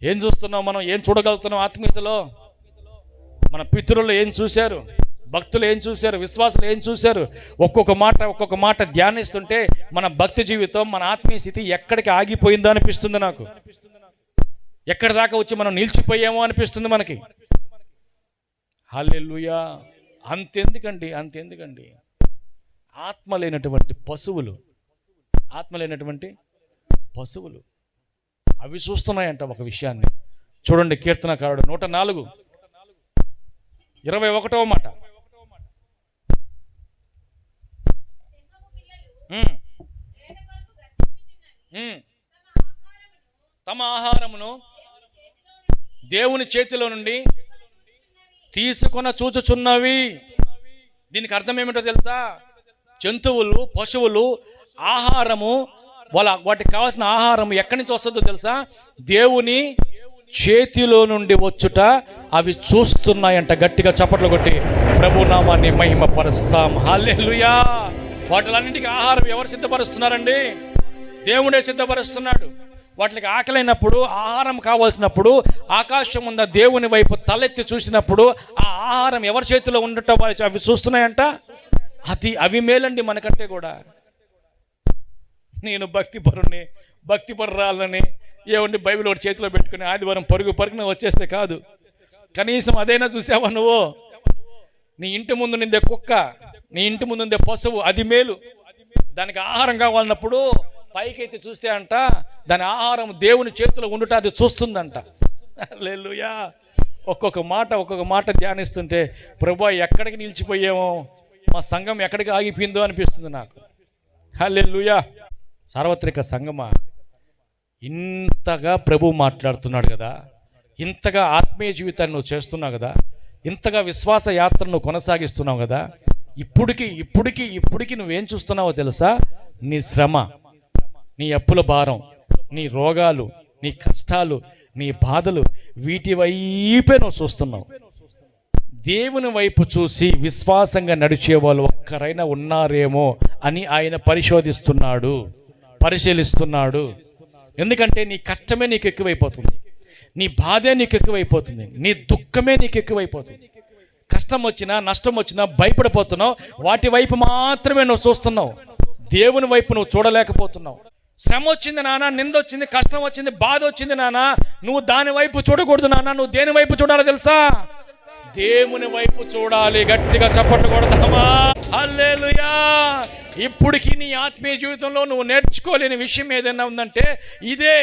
ఏం చూస్తున్నాం మనం? ఏం చూడగలుగుతున్నాం ఆత్మీయతలో? మన పితరులు ఏం చూశారు? భక్తులు ఏం చూశారు? విశ్వాసులు ఏం చూశారు? ఒక్కొక్క మాట ధ్యానిస్తుంటే మన భక్తి జీవితం, మన ఆత్మీయ స్థితి ఎక్కడికి ఆగిపోయిందో అనిపిస్తుంది నాకు. ఎక్కడి దాకా వచ్చి మనం నిలిచిపోయామో అనిపిస్తుంది మనకి. హల్లెలూయా. అంతెందుకండి ఆత్మ లేనటువంటి పశువులు అవి చూస్తున్నాయంట ఒక విషయాన్ని. చూడండి, కీర్తనకారుడు 104 21వ మాట. తమ ఆహారమును దేవుని చేతిలో నుండి తీసుకొన చూచుచున్నవి. దీనికి అర్థం ఏమిటో తెలుసా? జంతువులు, పశువులు ఆహారము, వాటికి కావాల్సిన ఆహారం ఎక్కడి నుంచి వస్తుందో తెలుసా? దేవుని చేతిలో నుండి వచ్చుట అవి చూస్తున్నాయంట. గట్టిగా చప్పట్లు కొట్టి ప్రభు నామాన్ని మహిమపరుస్తాం. హల్లెలూయా. వాటిలన్నింటికి ఆహారం ఎవరు సిద్ధపరుస్తున్నారండి? దేవుడే సిద్ధపరుస్తున్నాడు. వాటికి ఆకలైనప్పుడు, ఆహారం కావాల్సినప్పుడు ఆకాశం ఉన్న దేవుని వైపు తలెత్తి చూసినప్పుడు ఆ ఆహారం ఎవరి చేతిలో ఉండటం అవి చూస్తున్నాయంట. అవి మేలండి మనకంటే కూడా. నేను భక్తిపరురాలని ఏమండి బైబిల్ ఒకటి చేతిలో పెట్టుకుని ఆదివారం పరుగున వచ్చేస్తే కాదు. కనీసం అదైనా చూసావా నువ్వు? నీ ఇంటి ముందు నిందే కుక్క, నీ ఇంటి ముందు నిందే పశువు, అది మేలు. దానికి ఆహారం కావాలన్నప్పుడు పైకైతే చూస్తే అంట దాని ఆహారం దేవుని చేతిలో ఉండుట అది చూస్తుందంట. హల్లెలూయా. ఒక్కొక్క మాట ధ్యానిస్తుంటే ప్రభువా ఎక్కడికి నిలిచిపోయామో, మా సంఘం ఎక్కడికి ఆగిపోయిందో అనిపిస్తుంది నాకు. హల్లెలూయా. సార్వత్రిక సంఘమా, ఇంతగా ప్రభు మాట్లాడుతున్నాడు కదా, ఇంతగా ఆత్మీయ జీవితాన్ని నువ్వు చేస్తున్నావు కదా, ఇంతగా విశ్వాస యాత్రను కొనసాగిస్తున్నావు కదా, ఇప్పటికి నువ్వేం చూస్తున్నావో తెలుసా? నీ శ్రమ, నీ అప్పుల భారం, నీ రోగాలు, నీ కష్టాలు, నీ బాధలు, వీటి వైపే నువ్వు చూస్తున్నావు. దేవుని వైపు చూసి విశ్వాసంగా నడిచే వాళ్ళు ఒక్కరైనా ఉన్నారేమో అని ఆయన పరిశీలిస్తున్నాడు. ఎందుకంటే నీ కష్టమే నీకు ఎక్కువైపోతుంది, నీ బాధే నీకు ఎక్కువైపోతుంది, నీ దుఃఖమే నీకు ఎక్కువైపోతుంది. కష్టం వచ్చినా నష్టం వచ్చినా భయపడిపోతున్నావు. వాటి వైపు మాత్రమే నువ్వు చూస్తున్నావు, దేవుని వైపు నువ్వు చూడలేకపోతున్నావు. శ్రమ వచ్చింది నాన్న, నింద వచ్చింది, కష్టం వచ్చింది, బాధ వచ్చింది నాన్న, నువ్వు దాని వైపు చూడకూడదు నాన్న. నువ్వు దేని వైపు చూడాలో తెలుసా? దేవుని వైపు చూడాలి. గట్టిగా చప్పట్లు కొడతామా? హల్లెలూయా. ఇప్పటికీ నీ ఆత్మీయ జీవితంలో నువ్వు నేర్చుకోలేని విషయం ఏదైనా ఉందంటే ఇదే.